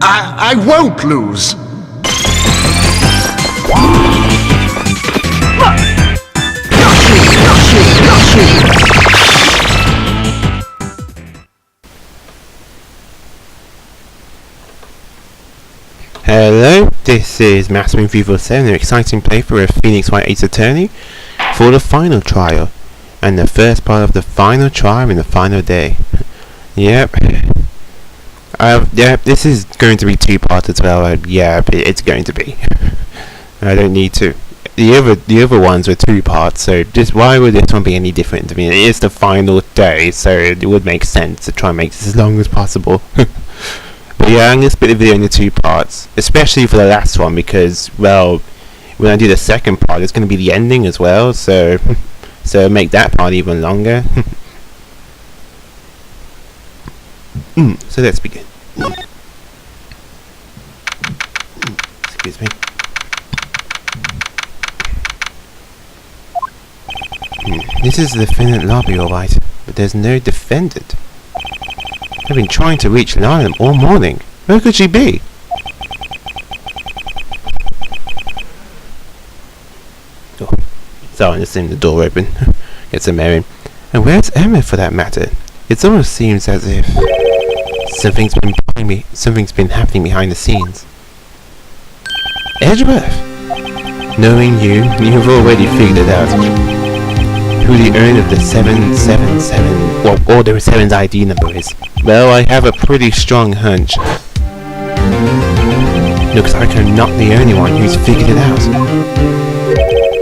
I won't lose. Hello, this is Master347, an exciting playthrough of Phoenix Wright Ace Attorney for the final trial, and the first part of the final trial in the final day. Yep, this is going to be 2 parts as well. It's going to be. I don't need to. The other ones were 2 parts, so just why would this one be any different? I mean, it is the final day, so it would make sense to try and make this as long as possible. But yeah, I'm going to split the video into 2 parts, especially for the last one, because, well, when I do the second part, it's going to be the ending as well, so make that part even longer. So let's begin. Excuse me. This is the defendant lobby, alright, but there's no defendant. I've been trying to reach Lana all morning. Where could she be? Oh, someone just in the door open. Get some air in. And where's Emma, for that matter? It almost seems as if something's been happening behind the scenes. Edgeworth! Knowing you've already figured it out. Who the owner of the 777, well, Order 7's ID number is. Well, I have a pretty strong hunch. Looks like I'm not the only one who's figured it out.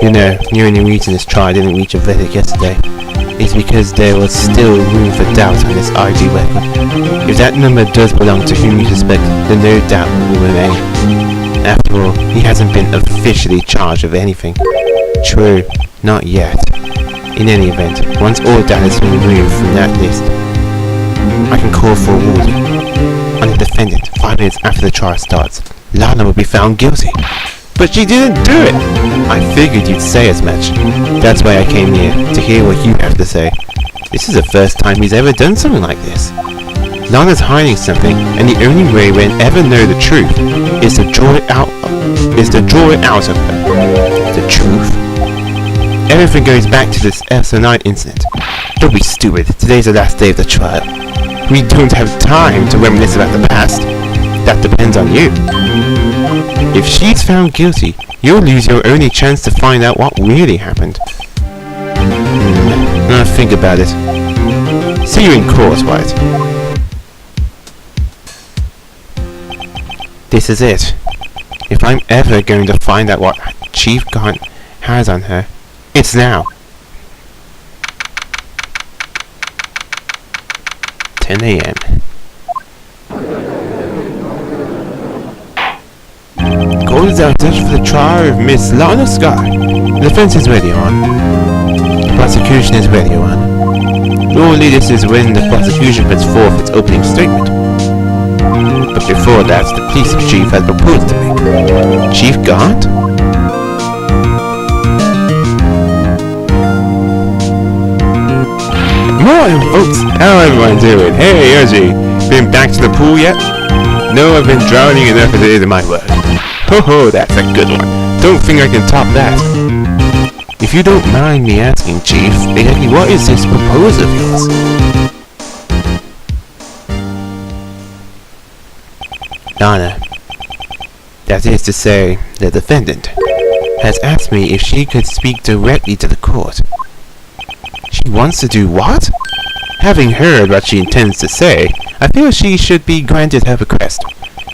You know, the only reason this trial didn't reach a verdict yesterday is because there was still room for doubt on this ID record. If that number does belong to whom you suspect, then no doubt will remain. After all, he hasn't been officially charged with anything. True, not yet. In any event, once all data has been removed from that list, I can call for a warning. On the defendant, 5 minutes after the trial starts, Lana will be found guilty. But she didn't do it! I figured you'd say as much. That's why I came here, to hear what you have to say. This is the first time he's ever done something like this. Lana's hiding something, and the only way we'll ever know the truth is to draw it out of her. The truth? Everything goes back to this SO9 incident. Don't be stupid, today's the last day of the trial. We don't have time to reminisce about the past. That depends on you. If she's found guilty, you'll lose your only chance to find out what really happened. Now think about it. See you in court, Wright. This is it. If I'm ever going to find out what Chief Gaunt has on her, it's now. 10 a.m. Court is out for the trial of Miss Lana Sky. The defense is ready on. The prosecution is ready on. Normally this is when the prosecution puts forth its opening statement. But before that, the police chief has proposed to me. Chief Gaunt? Morning, folks! How everyone doing? Hey, Yoji! Been back to the pool yet? No, I've been drowning enough as it is in my work. Ho ho, that's a good one. Don't think I can top that. If you don't mind me asking, Chief, exactly what is this proposal of yours? Lana, that is to say, the defendant, has asked me if she could speak directly to the court. She wants to do what? Having heard what she intends to say, I feel she should be granted her request.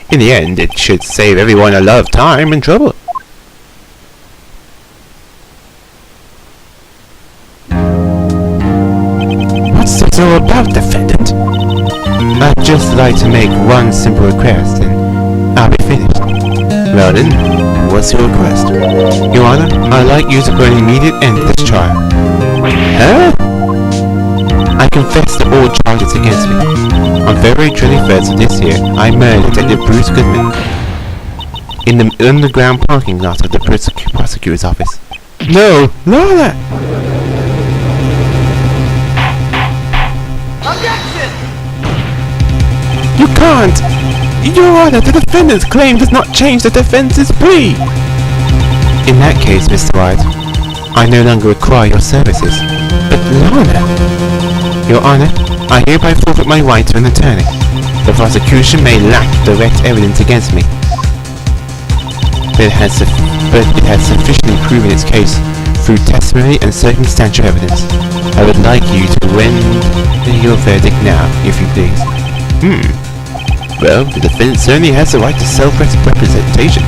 In the end, it should save everyone a lot of time and trouble. What's this all about, defendant? I'd just like to make one simple request, and I'll be finished. Well then, what's your request? Your Honor, I'd like you to put an immediate end to this trial. Huh? I confess to all charges against me. On February 21st of this year, I murdered Detective Bruce Goodman in the underground parking lot of the prosecutor's office. No, Lana! Objection! You can't! Your Honor, the defendant's claim does not change the defense's plea. In that case, Mr. Wright, I no longer require your services. But Lana... Your Honor, I hereby forfeit my right to an attorney. The prosecution may lack direct evidence against me, but it has sufficiently proven its case through testimony and circumstantial evidence. I would like you to render your verdict now, if you please. Well, the defendant certainly has the right to self-representation.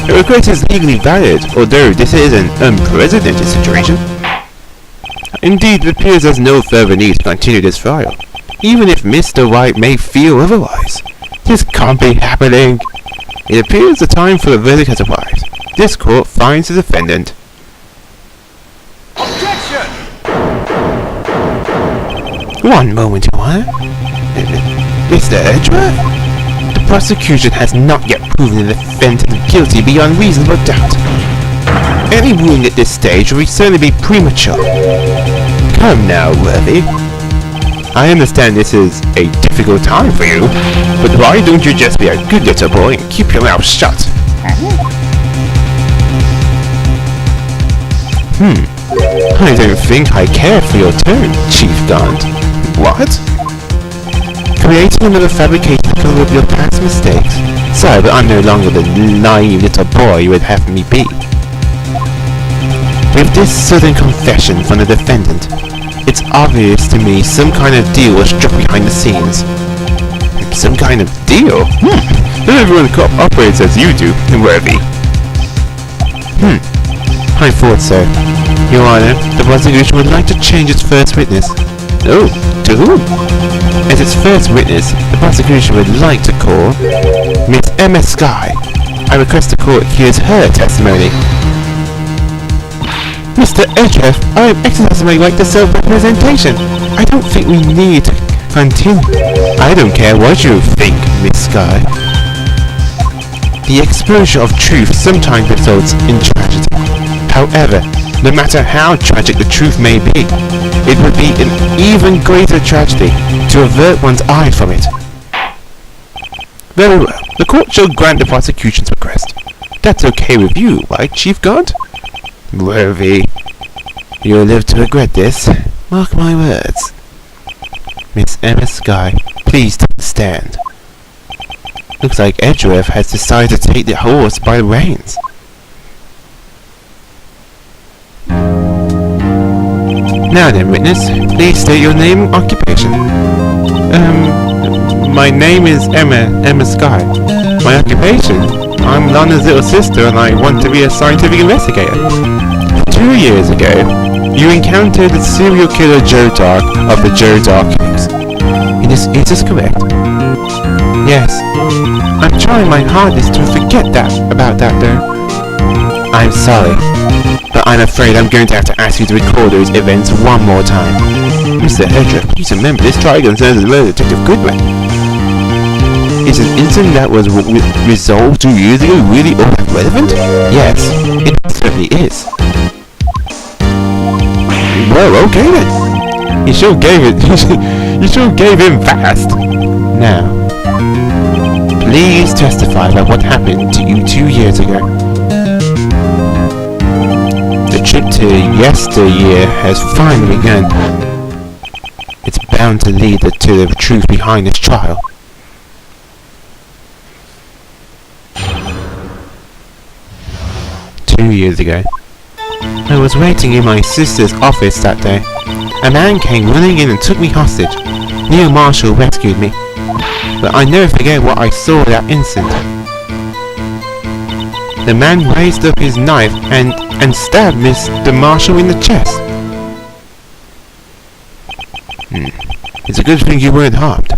The request is legally valid, although this is an unprecedented situation. Indeed, it appears there's no further need to continue this trial, even if Mr. Wright may feel otherwise. This can't be happening. It appears the time for the verdict has arrived. This court finds the defendant. Objection! One moment, Your Honor. Mr. Edgeworth? The prosecution has not yet proven the defendant guilty beyond reasonable doubt. Any ruling at this stage will certainly be premature. Come now, Worthy. I understand this is a difficult time for you, but why don't you just be a good little boy and keep your mouth shut? I don't think I care for your tone, Chief Gaunt. What? Creating another fabricated cover of your past mistakes? Sorry, but I'm no longer the naive little boy you would have me be. With this sudden confession from the defendant, it's obvious to me some kind of deal was struck behind the scenes. Some kind of deal? Not everyone operates as you do, Worthy. I thought so. Your Honor, the prosecution would like to change its first witness. Oh, to whom? As its first witness, the prosecution would like to call Miss Emma Sky. I request the court hears her testimony. Mr. Edgeworth, I am exercising my right to self-representation. I don't think we need to continue. I don't care what you think, Miss Sky. The exposure of truth sometimes results in tragedy. However, no matter how tragic the truth may be, it would be an even greater tragedy to avert one's eye from it. Very well, the court shall grant the prosecution's request. That's okay with you, right, Chief Gaunt? Worthy, you'll live to regret this. Mark my words. Miss Emma Sky, please take the stand. Looks like Edgeworth has decided to take the horse by the reins. Now then, witness, please state your name and occupation. My name is Emma Sky. My occupation? I'm Lana's little sister and I want to be a scientific investigator. 2 years ago, you encountered the serial killer Joe Dark of the Joe Dark case. Is this correct? Yes. I'm trying my hardest to forget about that though. I'm sorry, but I'm afraid I'm going to have to ask you to record those events one more time. Mr. Edgeworth, please remember this trial concerns the murder of Detective Goodman. Is an incident that was resolved 2 years ago really all that relevant? Yes, it certainly is. Well, okay then. You sure gave him fast. Now, please testify about what happened to you 2 years ago. The trip to yesteryear has finally begun. It's bound to lead to the truth behind this trial. Years ago, I was waiting in my sister's office that day. A man came running in and took me hostage. Neil Marshall rescued me, but I never forget what I saw that instant. The man raised up his knife and stabbed Mr. Marshall in the chest. It's a good thing you weren't harmed.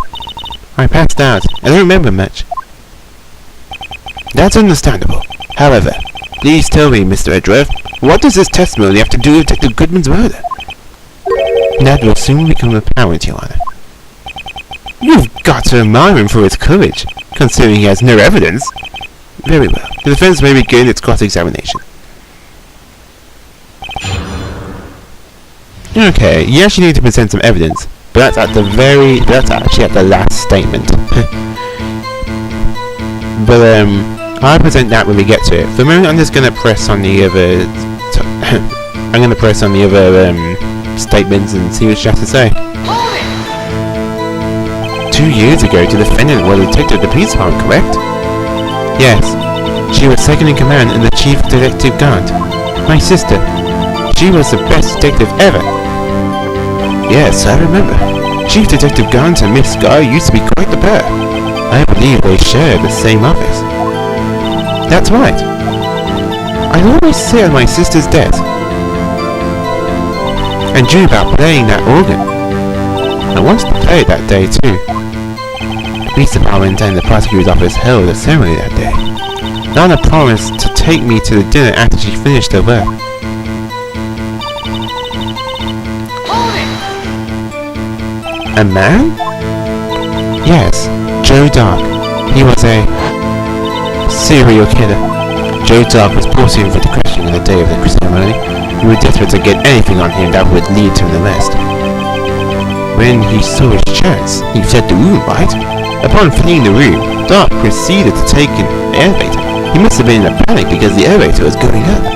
I passed out. I don't remember much. That's understandable. However, please tell me, Mr. Edgeworth, what does this testimony have to do with Detective Goodman's murder? That will soon become apparent, Your Honor. You've got to admire him for his courage, considering he has no evidence. Very well. The defense may begin its cross-examination. Okay, you actually need to present some evidence, but that's actually at the last statement. But I'll present that when we get to it. For the moment, I'm just gonna press on the other. I'm gonna press on the other statements and see what she has to say. 2 years ago, the defendant was a detective at the police department, correct? Yes. She was second in command in the Chief Detective Guard. My sister. She was the best detective ever. Yes, I remember. Chief Detective Guns and Miss Guy used to be quite the pair. I believe they shared the same office. That's right. I'd always sit at my sister's desk and dream about playing that organ. I wanted to play it that day too. The police department and the prosecutor's office held a ceremony that day. Lana promised to take me to the dinner after she finished her work. A man? Yes, Joe Dark. He was a serial killer. Joe Dark was brought in for the question on the day of the ceremony. We were desperate to get anything on him that would lead to an arrest. When he saw his chance, he fled the room, right? Upon fleeing the room, Dark proceeded to take an elevator. He must have been in a panic because the elevator was going up.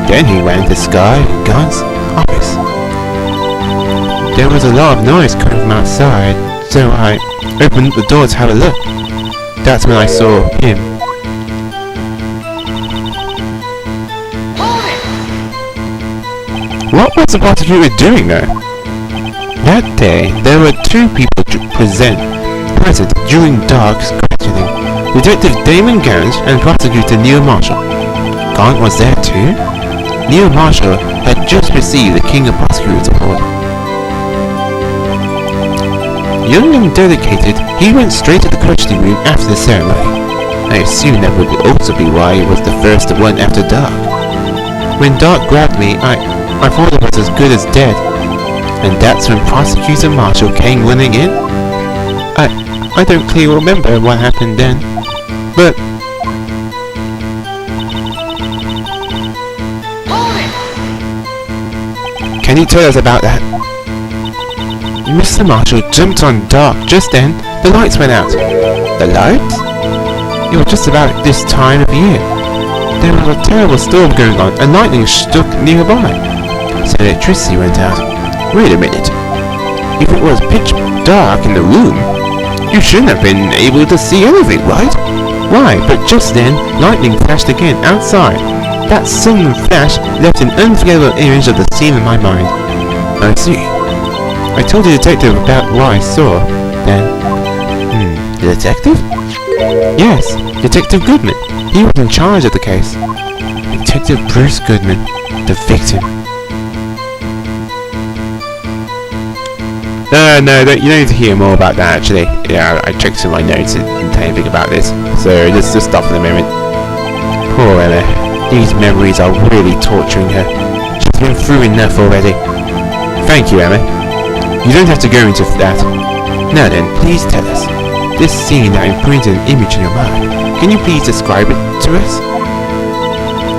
Then he ran to Sky Guard's office. There was a lot of noise coming from outside, so I opened the door to have a look. That's when I saw him. What was the prosecutor doing there? That day, there were 2 people present during Dark's questioning. Detective Damon Gans and Prosecutor Neil Marshall. Gant was there too? Neil Marshall had just received the King of Prosecutors Award. Young and dedicated, he went straight to the questioning room after the ceremony. I assumed that would also be why he was the first one after Dark. When Dark grabbed me, I thought I was as good as dead. And that's when Prosecutor Marshall came running in? I don't clearly remember what happened then, but... Can you tell us about that? Mr. Marshall jumped on Dark just then. The lights went out. The lights? It was just about this time of year. There was a terrible storm going on and lightning struck nearby. So electricity went out. Wait a minute. If it was pitch dark in the room, you shouldn't have been able to see anything, right? Why? But just then, lightning flashed again outside. That sudden flash left an unforgettable image of the scene in my mind. I see. I told the detective about what I saw, then... The detective? Yes, Detective Goodman. He was in charge of the case. Detective Bruce Goodman, the victim. No, you don't need to hear more about that actually. Yeah, I checked through my notes and didn't tell anything about this. So let's just stop for the moment. Poor Emma. These memories are really torturing her. She's been through enough already. Thank you, Emma. You don't have to go into that. Now then, please tell us. This scene that imprinted an image in your mind. Can you please describe it to us?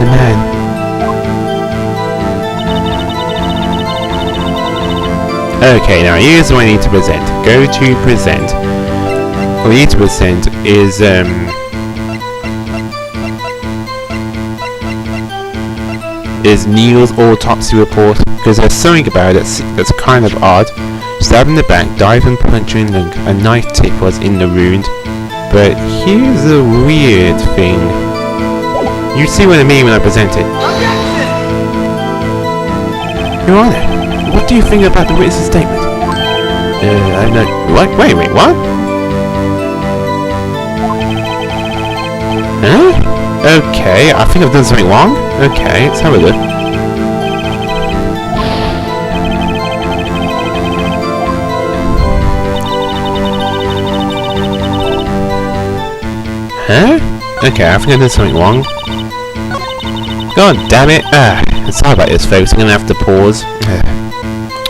The man. Okay, now here's what I need to present. Go to present. What we need to present is Neil's autopsy report, because there's something about it that's kind of odd. Stab in the back, dive and puncture in lung. A knife tip was in the wound. But here's a weird thing. You see what I mean when I present it. Your Honor, what do you think about the witness's statement? I'm not... What? Wait, what? Huh? Okay, I think I've done something wrong. Okay, let's have a look. Huh? Okay, I think I've done something wrong. God damn it. Sorry about this, folks. I'm gonna have to pause.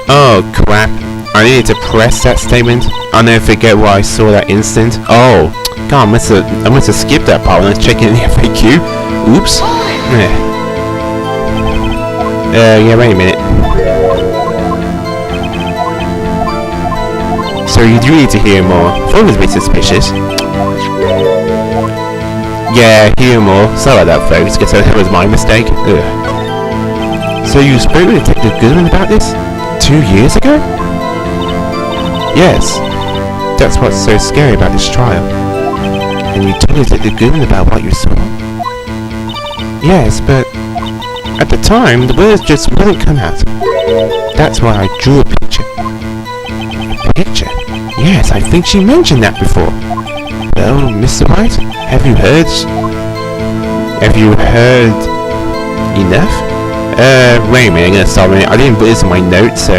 Oh, crap. I needed to press that statement. I'll never forget what I saw that instant. Oh, God, I must have skipped that part when I was checking the FAQ. Oops. Yeah, wait a minute. So you do need to hear more. I thought it was a bit suspicious. Yeah, humor. Sorry about that, folks. Guess that was my mistake. Ugh. So you spoke with Detective Goodman about this 2 years ago? Yes. That's what's so scary about this trial. And you told Detective Goodman about what you saw? Yes, but at the time, the words just wouldn't come out. That's why I drew a picture. A picture? Yes, I think she mentioned that before. Well, Mr. Wright, have you heard enough? Wait a minute, I'm gonna stop a minute. I didn't put this in my notes, so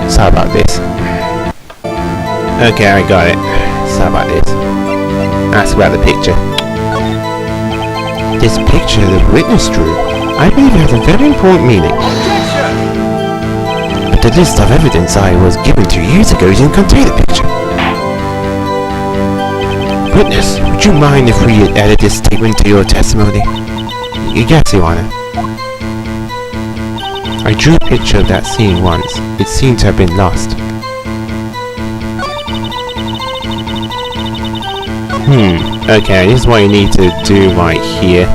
sorry about this. Okay, I got it. Sorry about this. Ask about the picture. This picture the witness drew, I believe it has a very important meaning. But the list of evidence I was given 2 years ago didn't contain the picture. Witness, would you mind if we added this statement to your testimony? Yes, Your Honor. I drew a picture of that scene once. It seemed to have been lost. Okay, this is what you need to do right here.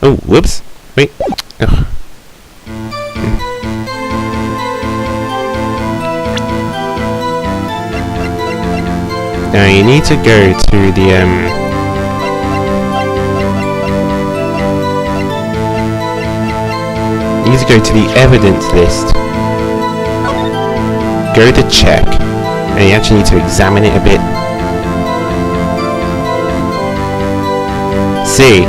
Oh, whoops. Wait. Ugh. Now you need to go to the you need to go to the evidence list. Go to check, and you actually need to examine it a bit. See,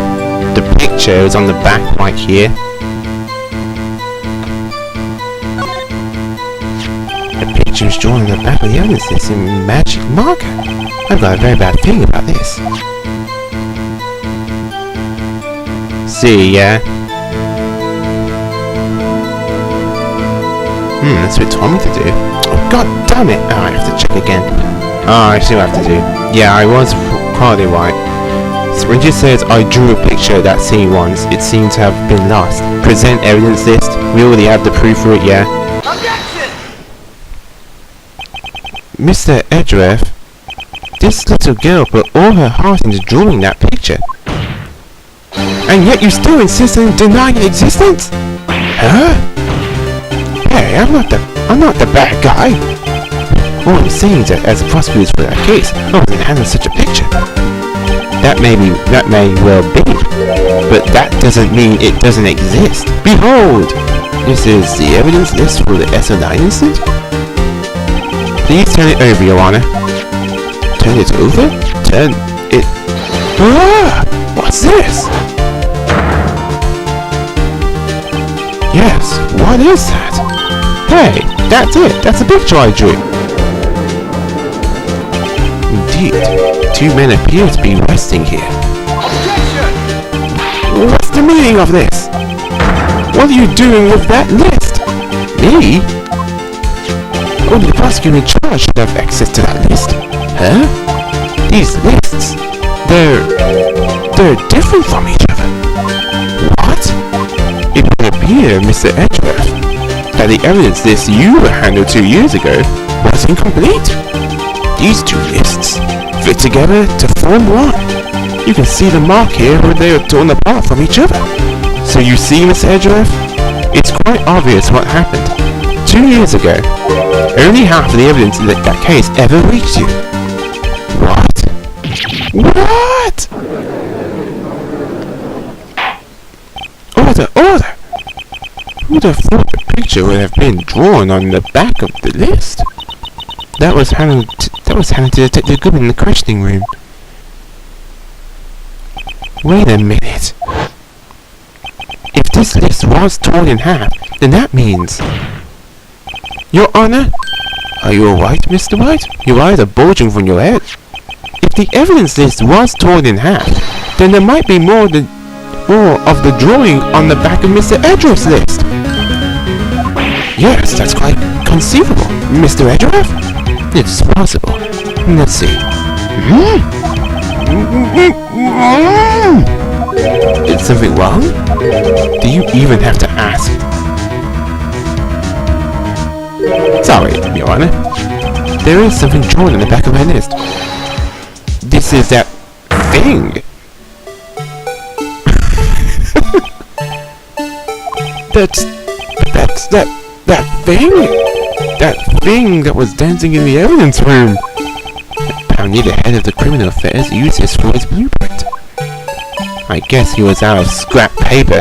the picture is on the back right here. The picture is drawn on the back of the evidence list in magic marker. I've got a very bad feeling about this. See, yeah? That's what it told me to do. Oh, god damn it! Oh, I have to check again. Oh, I see what I have to do. Yeah, I was partly right. So when it says I drew a picture of that scene once, it seemed to have been lost. Present evidence list. We already have the proof for it, yeah? Objection! Mr. Edgeworth, this little girl put all her heart into drawing that picture. And yet you still insist on denying its existence? Huh? Hey, I'm not the bad guy. All I'm saying is that as a prosecutor for that case, I wasn't handling such a picture. That may well be, but that doesn't mean it doesn't exist. Behold! This is the evidence list for the SO9 incident. Please turn it over, Your Honor. Turn it over? Turn it... Ah! What's this? Yes, what is that? Hey, that's it. That's a picture I drew. Indeed, 2 men appear to be resting here. Objection! What's the meaning of this? What are you doing with that list? Me? Only the prosecutor in charge should have access to that list. Huh? These lists, they're different from each other. What? It would appear, Mr. Edgeworth, that the evidence list you handled 2 years ago was incomplete. These 2 lists fit together to form one. You can see the mark here where they are torn apart from each other. So you see, Mr. Edgeworth, it's quite obvious what happened. 2 years ago, only half of the evidence in that case ever reached you. What? What? Order! Who would have thought the picture would have been drawn on the back of the list? That was handed to Detective Goodman in the questioning room. Wait a minute. If this list was torn in half, then that means... Your Honor? Are you alright, Mr. Wright? Your eyes are bulging from your head. If the evidence list was torn in half, then there might be more of the drawing on the back of Mr. Edgeworth's list. Yes, that's quite conceivable, Mr. Edgeworth. It's possible. Let's see. Is something wrong? Do you even have to ask? Sorry, Your Honor. There is something drawn on the back of my list. This is that thing That thing that was dancing in the evidence room. Apparently the head of the criminal affairs used this for his blueprint. I guess he was out of scrap paper.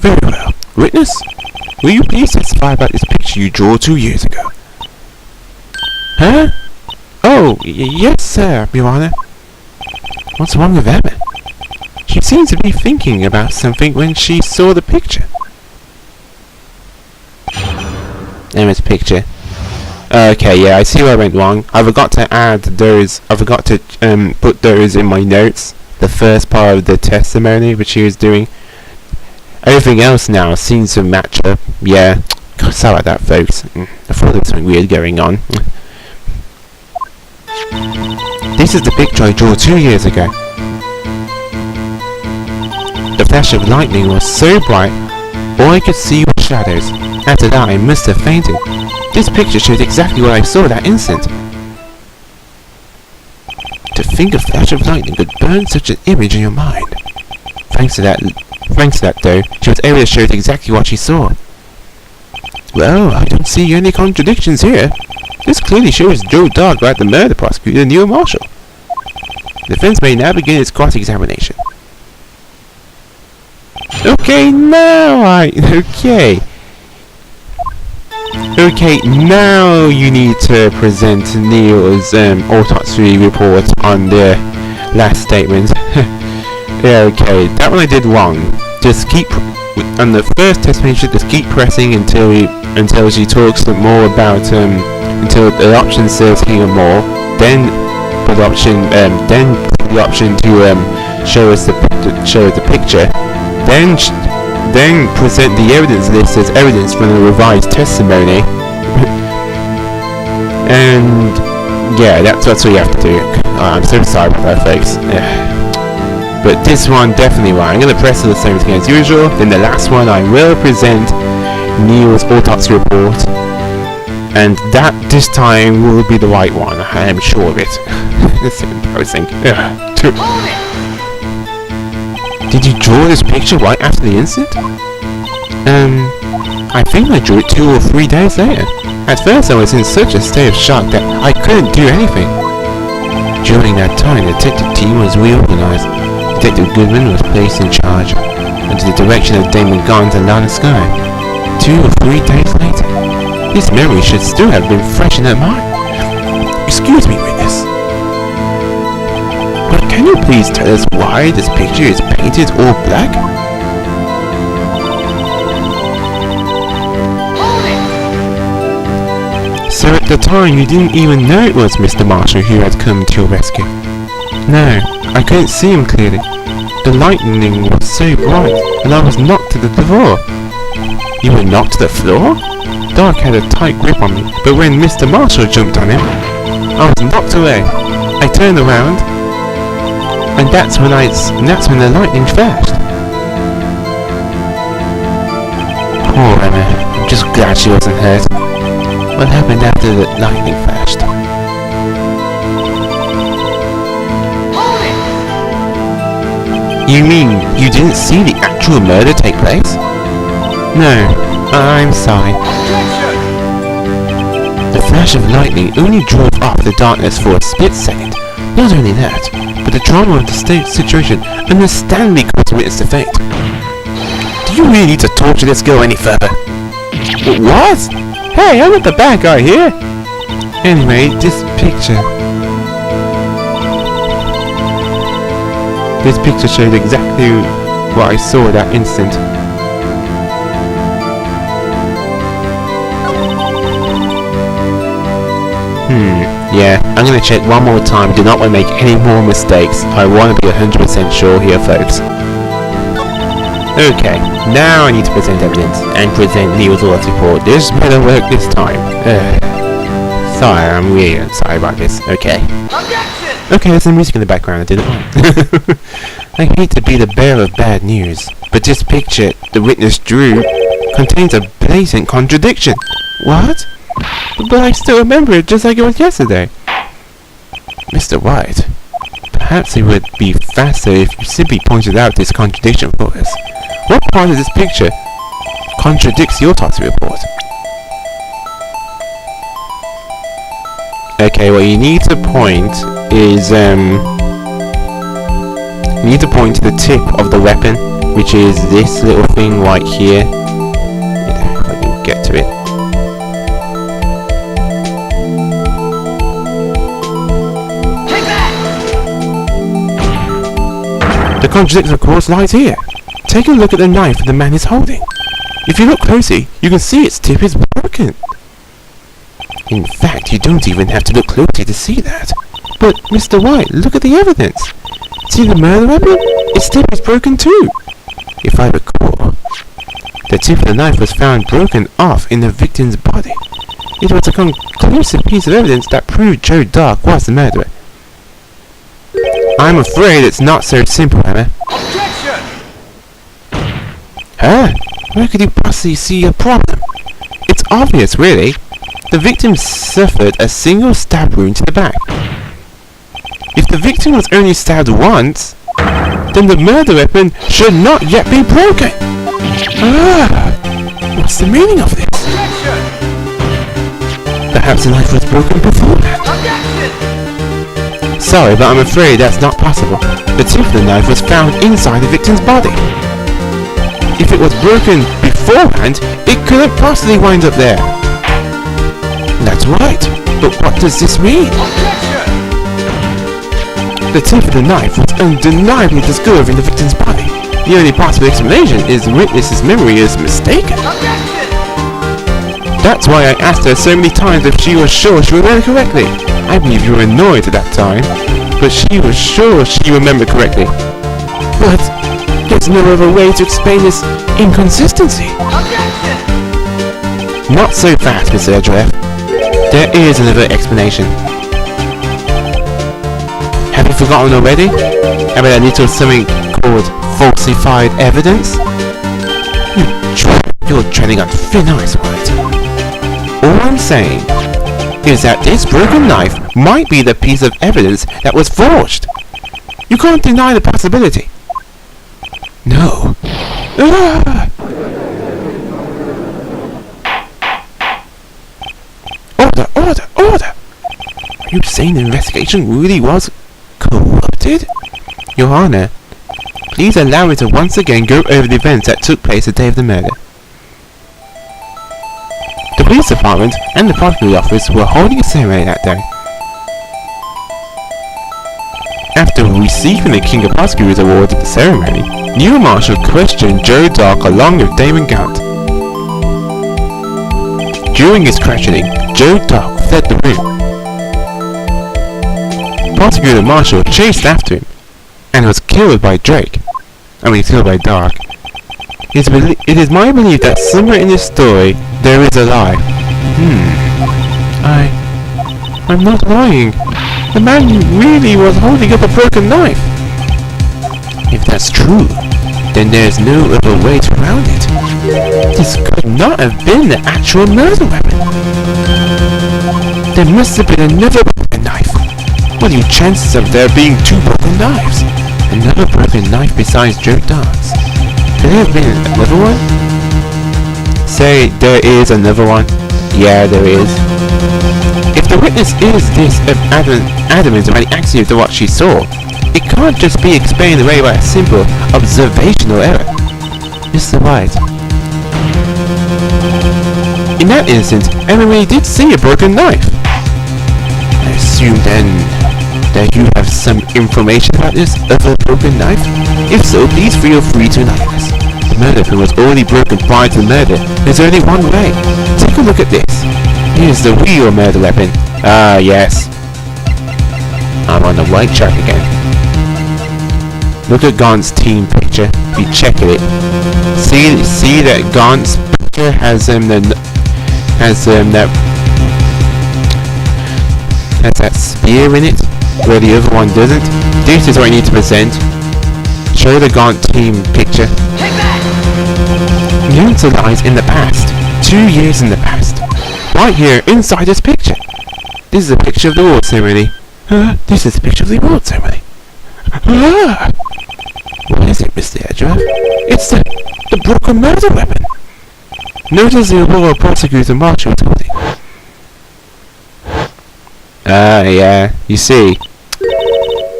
Very well. Witness, will you please testify about this picture you drew 2 years ago? Huh? Oh, yes, sir, Your Honor. What's wrong with Emma? She seemed to be thinking about something when she saw the picture. Emma's picture. Okay, yeah, I see where I went wrong. I forgot to add those. I forgot to put those in my notes. The first part of the testimony which she was doing. Everything else now seems to match up. Yeah. God, sorry about that, folks. I thought there was something weird going on. This is the picture I drew 2 years ago. The flash of lightning was so bright, all I could see were shadows. After that, I must have fainted. This picture shows exactly what I saw that instant. To think a flash of lightning could burn such an image in your mind. Thanks to that though, she was able to show us exactly what she saw. Well, I don't see any contradictions here. This clearly shows Joe Dog like the murder prosecutor Neil Marshall. The defense may now begin its cross-examination. Okay, now Okay, now you need to present Neil's autopsy report on the last statement. Yeah, okay, that one I did wrong. Just keep on the first testimony. Just keep pressing until she talks more about until the option says hear more. Then put the option to show us the picture. Then present the evidence list as evidence from the revised testimony. And yeah, that's what you have to do. I'm so sorry about that, folks. But this one definitely right. I'm going to press the same thing as usual. Then the last one I will present Neil's autopsy report. And that this time will be the right one. I am sure of it. It's embarrassing. Did you draw this picture right after the incident? I think I drew it 2 or 3 days later. At first I was in such a state of shock that I couldn't do anything. During that time, the detective team was reorganized. Detective Goodman was placed in charge, under the direction of Damon Gons and Lana Sky. 2 or 3 days later, this memory should still have been fresh in her mind. Excuse me, witness. But can you please tell us why this picture is painted all black? So at the time you didn't even know it was Mr. Marshall who had come to your rescue? No, I couldn't see him clearly. The lightning was so bright, and I was knocked to the floor. You were knocked to the floor? Dark had a tight grip on me, but when Mr. Marshall jumped on him, I was knocked away. I turned around, and that's when the lightning flashed. Poor Emma. I'm just glad she wasn't hurt. What happened after the lightning flashed? You mean you didn't see the actual murder take place? No, I'm sorry. The flash of lightning only drove off the darkness for a split second. Not only that, but the drama of the state situation understandably caused witness to faint. Do you really need to torture this girl any further? What? Hey, I'm not the bad guy here! Anyway, this picture shows exactly what I saw that instant. Yeah, I'm gonna check one more time. Do not want to make any more mistakes. I want to be 100% sure here, folks. Okay, now I need to present evidence and present Neil's autopsy report. This better work this time. Sorry, I'm really sorry about this. Okay. Okay, there's some music in the background. I did it wrong. I hate to be the bearer of bad news, but this picture the witness drew contains a blatant contradiction. What? But I still remember it just like it was yesterday. Mr. White, perhaps it would be faster if you simply pointed out this contradiction for us. What part of this picture contradicts your autopsy report? Okay, what you need to point is, you need to point to the tip of the weapon, which is this little thing right here. If I can get to it. The contradiction, of course, lies here. Take a look at the knife the man is holding. If you look closely, you can see its tip is broken. In fact, you don't even have to look closely to see that. But, Mr. White, look at the evidence. See the murder weapon? Its tip is broken too. If I recall, the tip of the knife was found broken off in the victim's body. It was a conclusive piece of evidence that proved Joe Dark was the murderer. I'm afraid it's not so simple, Emma. Objection! Huh? Where could you possibly see a problem? It's obvious, really. The victim suffered a single stab wound to the back. If the victim was only stabbed once, then the murder weapon should not yet be broken. What's the meaning of this? Objection! Perhaps the knife was broken beforehand. Objection! Sorry, but I'm afraid that's not possible. The tip of the knife was found inside the victim's body. If it was broken beforehand, it couldn't possibly wind up there. That's right, but what does this mean? Objection! The tip of the knife was undeniably discovered in the victim's body. The only possible explanation is the witness's memory is mistaken. Objection! That's why I asked her so many times if she was sure she remembered correctly. I believe you were annoyed at that time, but she was sure she remembered correctly. But there's no other way to explain this inconsistency. Objection! Not so fast, Mr. Edgeworth. There is another explanation. Have you forgotten already? About that little something called falsified evidence? You're treading on thin ice, White. All I'm saying is that this broken knife might be the piece of evidence that was forged. You can't deny the possibility. No. Order! Are you saying the investigation really was corrupted? Your Honor, please allow me to once again go over the events that took place the day of the murder. The police department and the prosecutor's office were holding a ceremony that day. After receiving the King of Prosecutors Award at the ceremony, New Marshal questioned Joe Dark along with Damon Gaunt. During his questioning, Joe Dark fled the room. Prosecutor Marshall chased after him and was killed by Dark. It is my belief that somewhere in this story there is a lie. I'm not lying. The man really was holding up a broken knife. If that's true, then there's no other way around it. This could not have been the actual murder weapon. There must have been another broken knife. What are the chances of there being two broken knives? Another broken knife besides Joe Dark's? Could there have been another one? Say there is another one. Yeah, there is. If the witness is this adamant about the accuracy of what she saw, it can't just be explained away by a simple observational error. Mr. White. In that instance, Emily did see a broken knife. I assume then that you have some information about this other broken knife? If so, please feel free to enlighten us. The murder weapon was already broken prior to the murder. There's only one way. Take a look at this. Here's the real murder weapon. Ah, yes. I'm on the right track again. Look at Gaunt's team picture. Be checking it. See that Gaunt's picture has that spear in it, where the other one doesn't. This is what I need to present. Show the Gaunt team picture. The answer lies in the past. 2 years in the past. Right here, inside this picture. This is a picture of the award ceremony. This is a picture of the award ceremony. Ah! What is it, Mr. Edgeworth? It's the broken murder weapon. Notice the Aurora prosecutor Marshall told him. Ah, yeah, you see.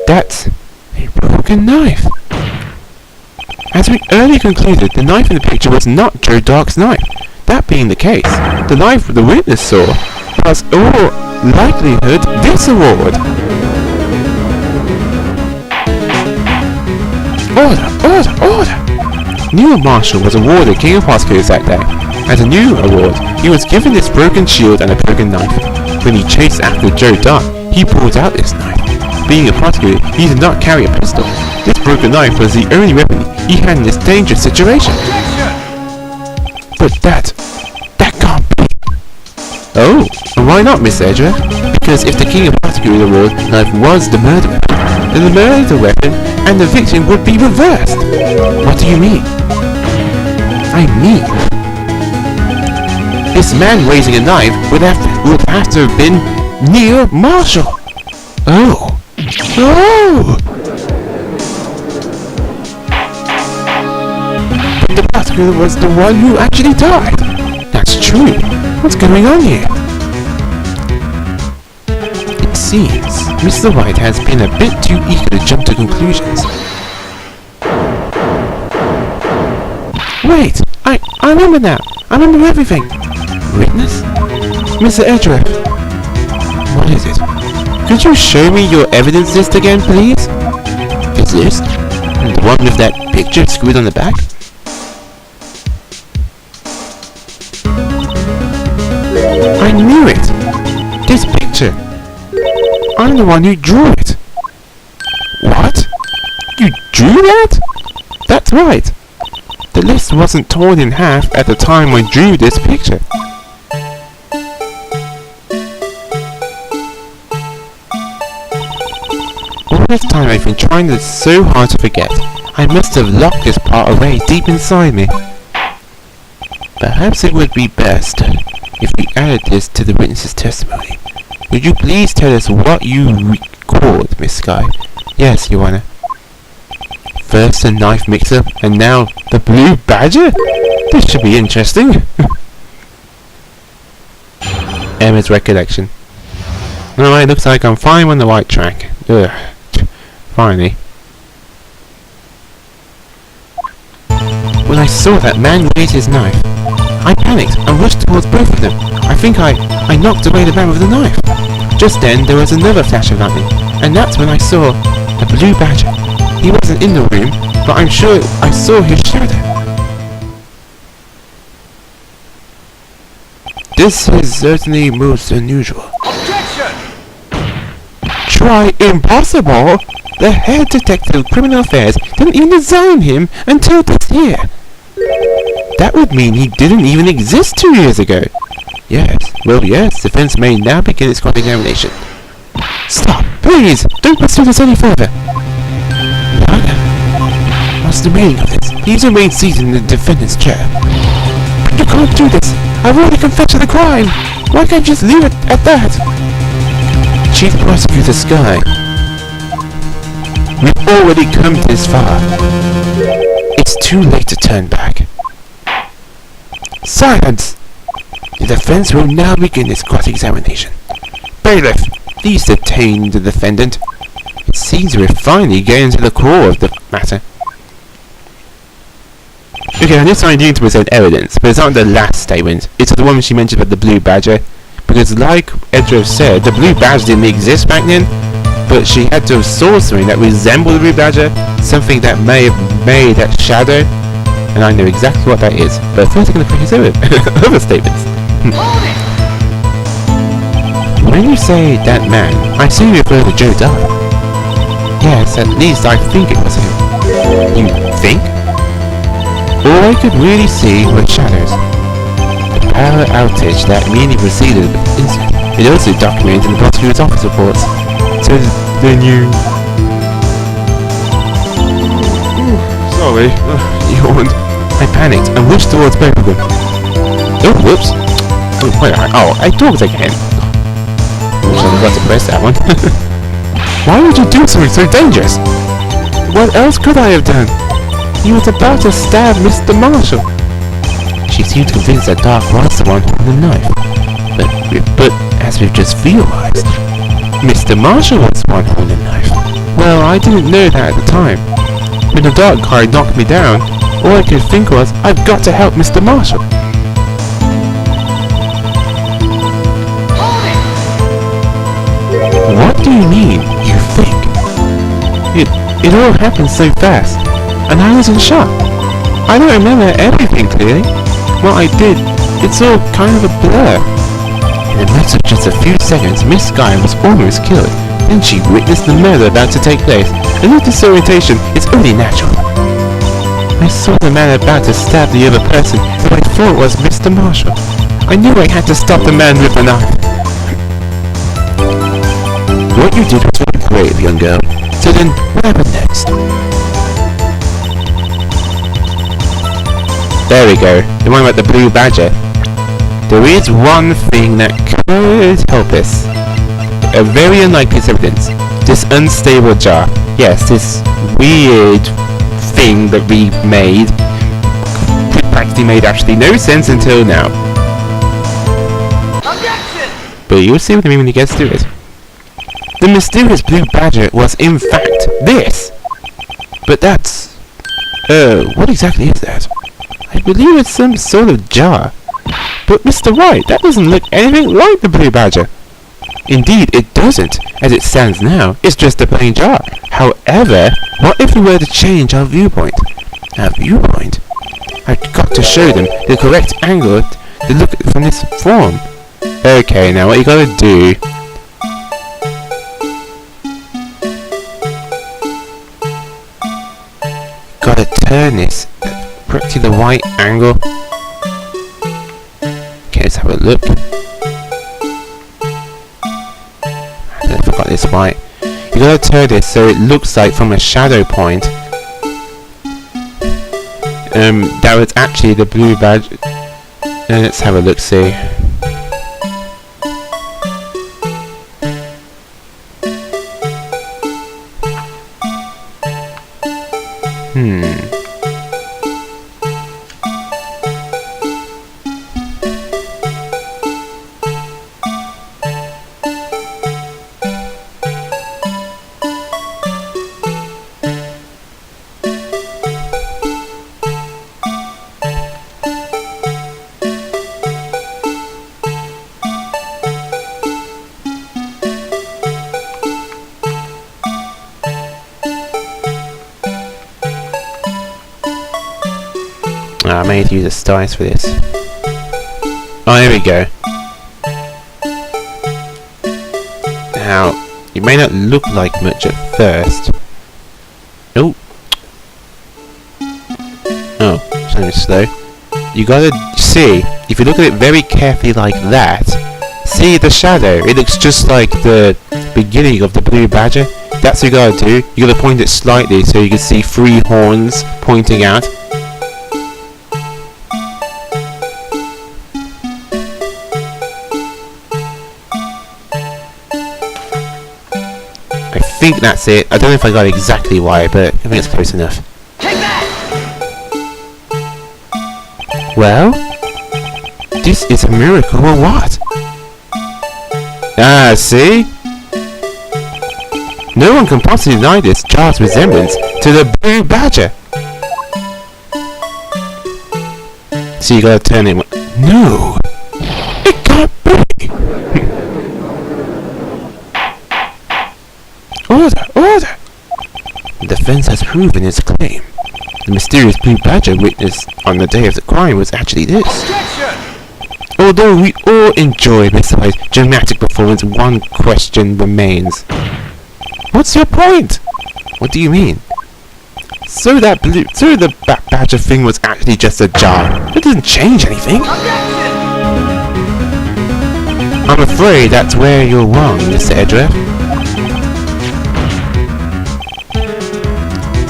That's a broken knife. As we earlier concluded, the knife in the picture was not Joe Dark's knife. That being the case, the knife the witness saw was all likelihood this award. Order! Neil Marshall was awarded King of Prosecutors that day. As a new award, he was given this broken shield and a broken knife. When he chased after Joe Dark, he pulled out this knife. Being a prosecutor, he did not carry a pistol. This broken knife was the only weapon he had in this dangerous situation. But that can't be. Oh, and why not, Miss Edgeworth? Because if the King of Prosecutors award knife was the murder weapon, then the murder weapon and the victim would be reversed. What do you mean? I mean, this man raising a knife would have to have been Neil Marshall. Oh! But the prosecutor was the one who actually died. That's true. What's going on here? It seems Mr. Wright has been a bit too eager to jump to conclusions. Wait! I remember now! I remember everything! Witness? Mr. Edgeworth? What is it? Could you show me your evidence list again, please? This list? The one with that picture screwed on the back? I knew it! This picture! I'm the one who drew it! What? You drew that? That's right! The list wasn't torn in half at the time I drew this picture. All this time I've been trying so hard to forget. I must have locked this part away deep inside me. Perhaps it would be best if we added this to the witness's testimony. Would you please tell us what you recalled, Miss Sky? Yes, Your Honor. First the knife mix-up, and now the blue badger? This should be interesting. Emma's recollection. Alright, looks like I'm finally on the right track. Ugh. Finally. When I saw that man raise his knife, I panicked and rushed towards both of them. I think I knocked away the man with the knife. Just then there was another flash of lightning, and that's when I saw the blue badger. He wasn't in the room, but I'm sure I saw his shadow. This is certainly most unusual. Objection! Try impossible! The head detective of criminal affairs didn't even design him until this year. That would mean he didn't even exist 2 years ago. Yes, well yes, the defense may now begin its cross-examination. Stop, please! Don't pursue this any further! What? What's the meaning of this? He's remained seated in the defendant's chair. But you can't do this! I've already confessed to the crime! Why can't you just leave it at that? Chief Prosecutor Sky. We've already come this far. It's too late to turn back. Silence! The defense will now begin its cross-examination. Bailiff, please detain the defendant. It seems we're finally getting to the core of the matter. Okay, I'm just trying to present evidence, but it's not the last statement. It's the one she mentioned about the blue badger. Because like Edgeworth said, the blue badger didn't exist back then, but she had to have saw something that resembled the blue badger, something that may have made that shadow, and I know exactly what that is. But first I'm going to focus over other statements. When you say that man, I assume you refer to Joe Dark. Yes, at least I think it was him. You think? All I could really see were shadows. The power outage that immediately preceded the incident. It also documented in the prosecutor's office reports. So then you... Sorry, yawned. I panicked and rushed towards both of them. Oh, whoops. Oh, wait, I talked again. I forgot to press that one. Why would you do something so dangerous? What else could I have done? He was about to stab Mr. Marshall. She seemed convinced that Doc was the one holding the knife. But as we've just realized, Mr. Marshall was the one holding the knife. Well, I didn't know that at the time. When the dark card knocked me down, all I could think was, I've got to help Mr. Marshall. What do you mean, you think? It all happened so fast, and I was in shock. I don't remember everything clearly. What I did, it's all kind of a blur. In a matter of just a few seconds, Miss Guy was almost killed. Then she witnessed the murder about to take place, and with disorientation, it's only natural. I saw the man about to stab the other person, who I thought was Mr. Marshall. I knew I had to stop the man with the knife. What you did was very brave, young girl. So then, what happened next? There we go. The one about the blue badger. There is one thing that could help us. A very unlikely piece of evidence. This unstable jar. Yes, this weird thing that we made practically made actually no sense until now. Objection! But you'll see what I mean when he gets to it. The mysterious blue badger was in fact this! But that's... what exactly is that? I believe it's some sort of jar. But Mr. Wright, that doesn't look anything like the blue badger. Indeed, it doesn't. As it stands now, it's just a plain jar. However, what if we were to change our viewpoint? Our viewpoint? I've got to show them the correct angle to look at from this form. Okay, now what you gotta do... Gotta turn this to the right angle. Okay, let's have a look. I forgot this white. You gotta turn this so it looks like from a shadow point. That was actually the blue badge. Let's have a look. See. I may need to use a dice for this. Oh, here we go. Now, it may not look like much at first. Oh. Oh, something slow. You gotta see, if you look at it very carefully like that, see the shadow? It looks just like the beginning of the blue badger. That's what you gotta do. You gotta point it slightly so you can see 3 horns pointing out. I think that's it. I don't know if I got it exactly right, but I think it's close enough. Take that! Well, this is a miracle or what? Ah, see? No one can possibly deny this jar's resemblance to the blue badger. So you gotta turn it. No! It can't be! Order! The defense has proven its claim. The mysterious blue badger witnessed on the day of the crime was actually this. Objection! Although we all enjoyed Mr. White's dramatic performance, one question remains. What's your point? What do you mean? So the badger thing was actually just a jar. That doesn't change anything. Objection! I'm afraid that's where you're wrong, Mr. Edgeworth.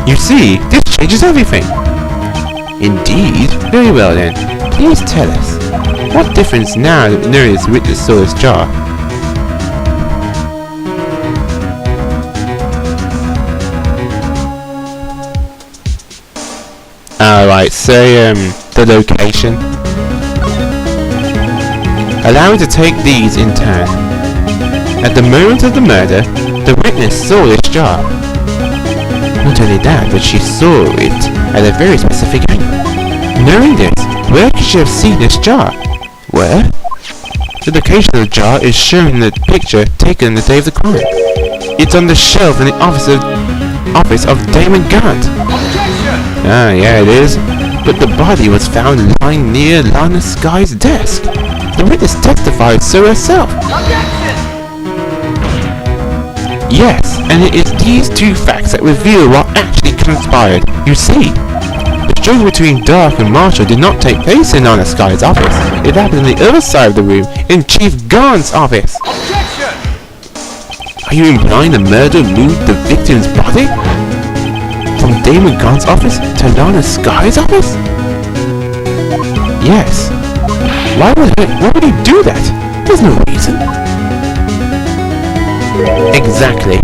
You see, this changes everything. Indeed. Very well then. Please tell us, what difference now that Nuri's witness saw this jar? Alright, say, the location. Allow me to take these in turn. At the moment of the murder, the witness saw this jar. Not only that, but she saw it at a very specific angle. Knowing this, where could she have seen this jar? Where? The location of the jar is shown in the picture taken the day of the crime. It's on the shelf in the office of Damon Gant. Ah, yeah, it is. But the body was found lying near Lana Sky's desk. The witness testified so herself. Yes, and it is these two facts that reveal what actually transpired. You see, the struggle between Dark and Marshall did not take place in Lana Sky's office. It happened on the other side of the room, in Chief Gant's office. Are you implying the murder moved the victim's body from Damon Gant's office to Lana Sky's office? Yes. Why would he do that? There's no reason. Exactly.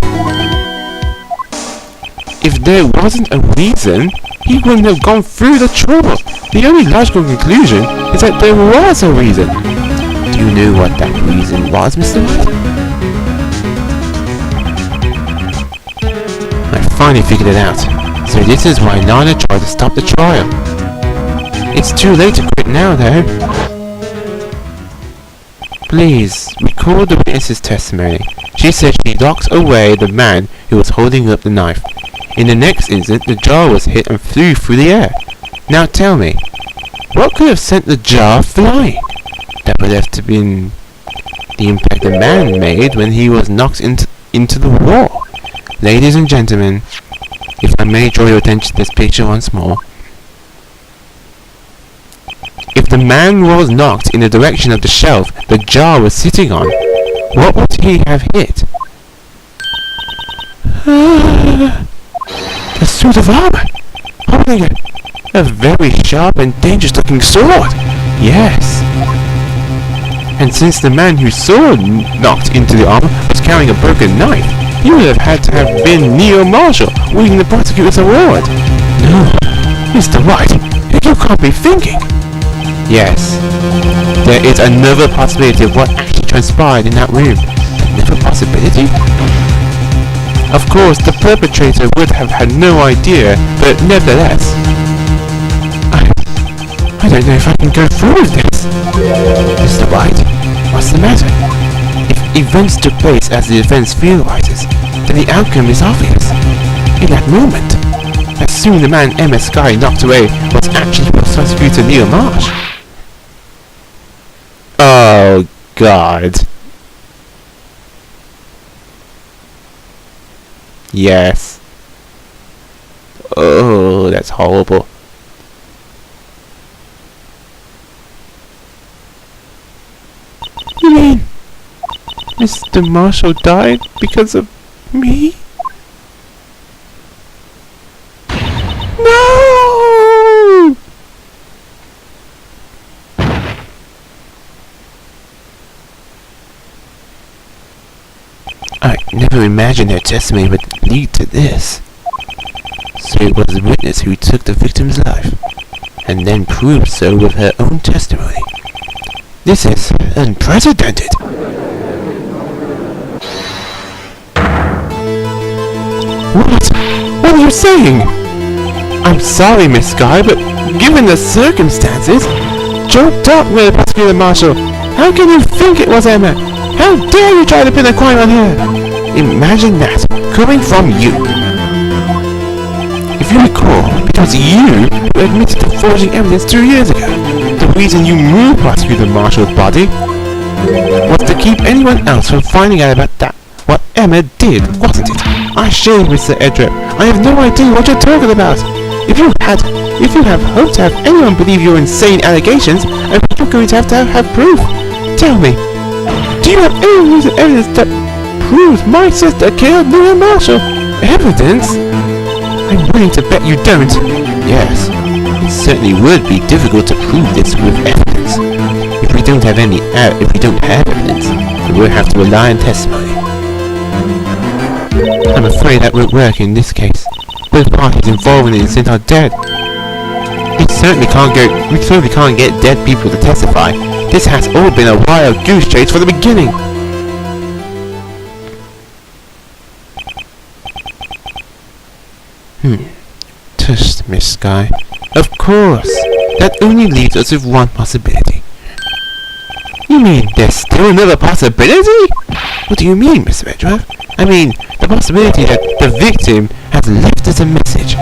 If there wasn't a reason, he wouldn't have gone through the trouble. The only logical conclusion is that there was a reason. Do you know what that reason was, Mr. Wright? I finally figured it out. So this is why Lana tried to stop the trial. It's too late to quit now, though. Please, record the witness's testimony. She said she locked away the man who was holding up the knife. In the next instant, the jar was hit and flew through the air. Now tell me, what could have sent the jar flying? That would have to been the impact the man made when he was knocked into the wall. Ladies and gentlemen, if I may draw your attention to this picture once more. If the man was knocked in the direction of the shelf the jar was sitting on, what would he have hit? A suit of armor, holding a very sharp and dangerous looking sword. Yes. And since the man who saw knocked into the armor was carrying a broken knife, he would have had to have been Neo Marshall winning the prosecutor's award. No, Mr. Wright, you can't be thinking. Yes, there is another possibility of what actually transpired in that room. Another possibility? Of course, the perpetrator would have had no idea, but nevertheless... I don't know if I can go through with this. Mr. Wright, what's the matter? If events took place as the defense theorizes, then the outcome is obvious. In that moment, assume the man Emma Sky knocked away was actually prosecutor Neil Marsh. Oh, God. Yes. Oh, that's horrible. You mean Mr. Marshall died because of me? No! I never imagined their testimony would lead to this. So it was the witness who took the victim's life, and then proved so with her own testimony. This is unprecedented. What? What are you saying? I'm sorry, Miss Sky, but given the circumstances, Joe Dark will prosecute the Marshal. How can you think it was Emma? How dare you try to pin a crime on her? Imagine that, coming from you. If you recall, it was you who admitted to forging evidence 2 years ago. The reason you moved Prosecutor Marshall's body was to keep anyone else from finding out about that. What Emma did, wasn't it? I assure you, Mr. Edrup, I have no idea what you're talking about. If you have hoped to have anyone believe your insane allegations, I'm not going to have proof. Tell me, do you have any recent evidence that proves my sister killed Neil Marshall? Evidence? I'm willing to bet you don't. Yes, it certainly would be difficult to prove this with evidence. If we don't have evidence, then we'll have to rely on testimony. I'm afraid that won't work in this case. Both parties involved in the incident are dead. We certainly can't get dead people to testify. This has all been a wild goose chase from the beginning. Tush, Miss Sky. Of course. That only leaves us with one possibility. You mean there's still another possibility? What do you mean, Mr. Redruth? I mean, the possibility that the victim has left us a message.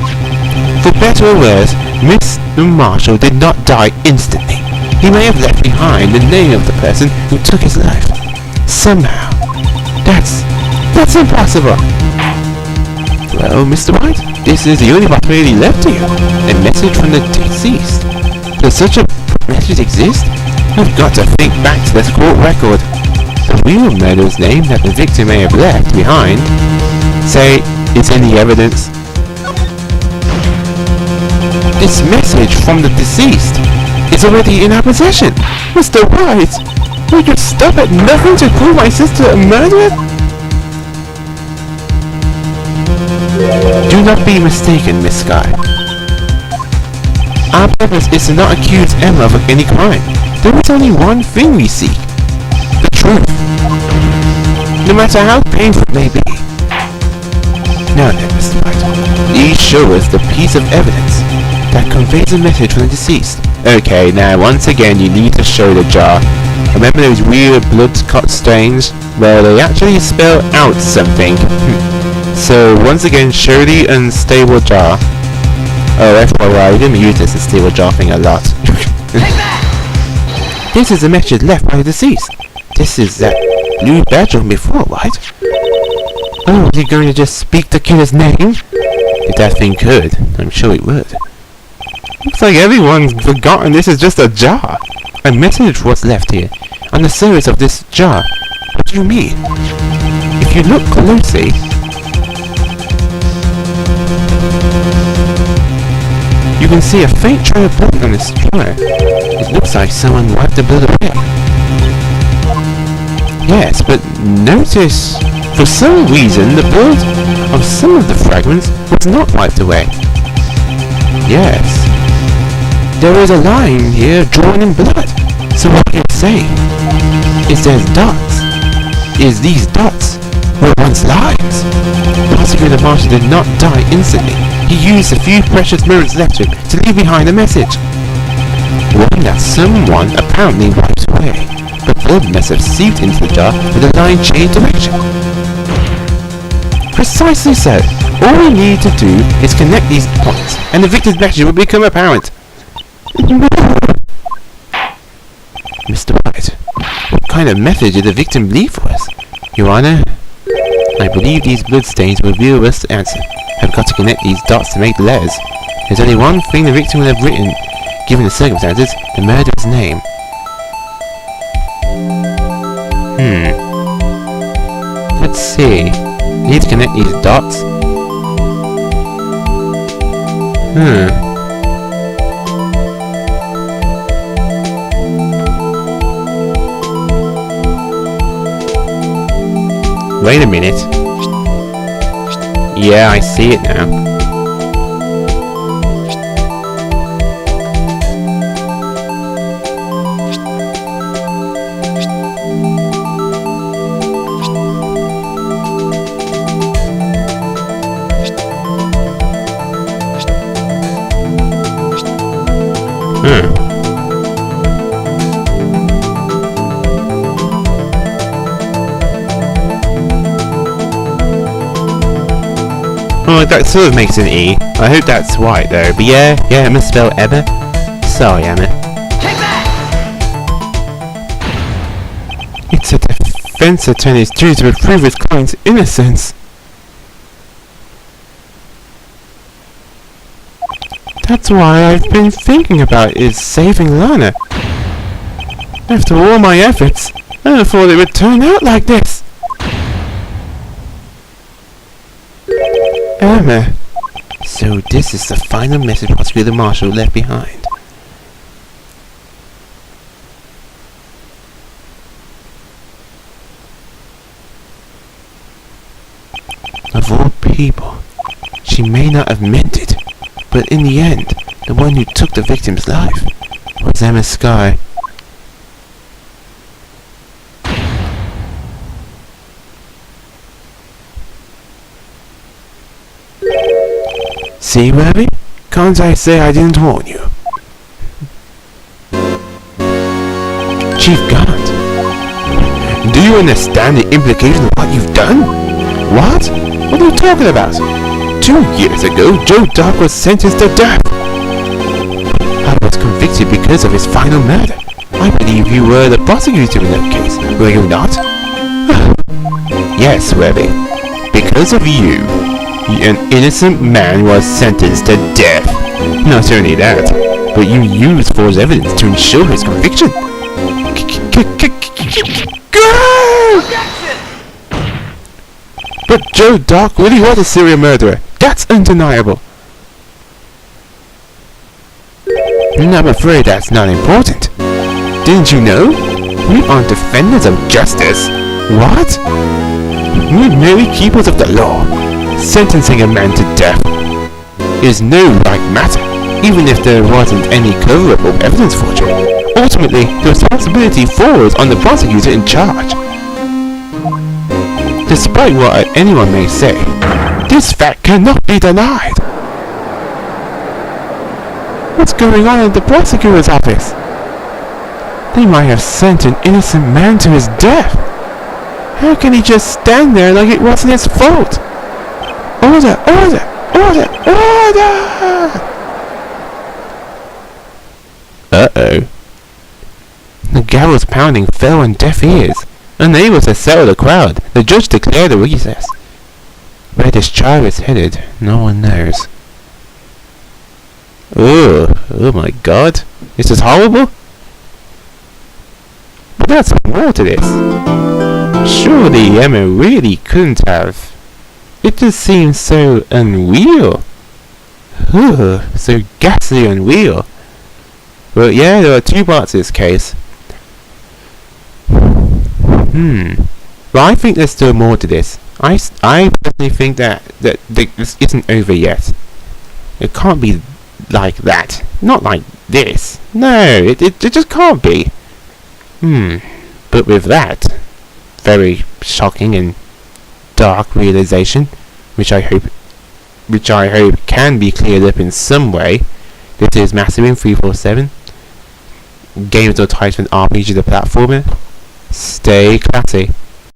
For better or worse, Mr. Marshall did not die instantly. He may have left behind the name of the person who took his life. Somehow. That's impossible. Well, Mr. Wright, this is the only possibility left to you. A message from the deceased. Does such a message exist? I've got to think back to this court record. The real murderer's name that the victim may have left behind. Say, it's in the evidence. This message from the deceased is already in our possession. Mr. White, will you stop at nothing to call my sister a murderer? Do not be mistaken, Miss Sky. Our purpose is to not accuse Emma of any crime. There is only one thing we seek. The truth. No matter how painful it may be. Now then, Mr. White, please show us the piece of evidence that conveys a message from the deceased. Okay, now once again you need to show the jar. Remember those weird blood-cut stains? Well, they actually spell out something. So once again, show the unstable jar. Oh, FYI, I didn't use this unstable jar thing a lot. This is a message left by the deceased. This is that blue bedroom before, right? Oh, is he going to just speak the killer's name? If that thing could, I'm sure it would. Looks like everyone's forgotten this is just a jar. A message was left here, on the surface of this jar. What do you mean? If you look closely, you can see a faint trail of blood on this jar. It looks like someone wiped the blood away. Yes, but notice, for some reason, the blood of some of the fragments was not wiped away. Yes, there is a line here drawn in blood. So what you're saying is there's dots. Is these dots were once lines? Prosecutor Marshall did not die instantly. He used a few precious moments left to him to leave behind a message. One that someone apparently wiped away. The blood must have seeped into the jar with the line changed direction. Precisely so. All we need to do is connect these points, and the victim's message will become apparent. Mr. White, what kind of message did the victim leave for us? Your Honor, I believe these bloodstains will reveal us the answer. I've got to connect these dots to make the letters. There's only one thing the victim will have written, given the circumstances, the murderer's name. Let's see. I need to connect these dots. Wait a minute. Yeah, I see it now. Oh, that sort of makes an E. I hope that's right though. But yeah, I misspelled Emma. Sorry, Emma. It's a defense attorney's duty to prove his client's innocence. That's why I've been thinking about is saving Lana. After all my efforts, I never thought it would turn out like this. Emma. So this is the final message Prosecutor Marshall left behind. Of all people, she may not have meant it, but in the end, The one who took the victim's life was Emma Sky. See, Rabbit? Can't I say I didn't warn you? Chief Garnt, do you understand the implication of what you've done? What? What are you talking about? 2 years ago, Joe Dark was sentenced to death. I was convicted because of his final murder. I believe you were the prosecutor in that case, were you not? Yes, Webby. Because of you, an innocent man was sentenced to death. Not only that, but you used false evidence to ensure his conviction. But Joe Dark really was a serial murderer. That's undeniable. I'm afraid that's not important. Didn't you know? We aren't defenders of justice. What? We're merely keepers of the law. Sentencing a man to death is no light matter, even if there wasn't any coverable evidence forgery. Ultimately, the responsibility falls on the prosecutor in charge. Despite what anyone may say, this fact cannot be denied. What's going on in the prosecutor's office? They might have sent an innocent man to his death. How can he just stand there like it wasn't his fault? Order! Order! Order! Order! Uh-oh. The gavel's pounding fell on deaf ears. Unable to settle the crowd, the judge declared a recess. Where this trial is headed, no one knows. Oh my god. This is horrible? But there's more to this. Surely Emma really couldn't have. It just seems so unreal. So ghastly unreal. But yeah, there are two parts to this case. But I think there's still more to this. I personally think that this isn't over yet. It can't be like that. Not like this. No, it just can't be. But with that very shocking and dark realization, which I hope can be cleared up in some way. This is Massive 347. Games or Titan RPG the platformer. Stay classy.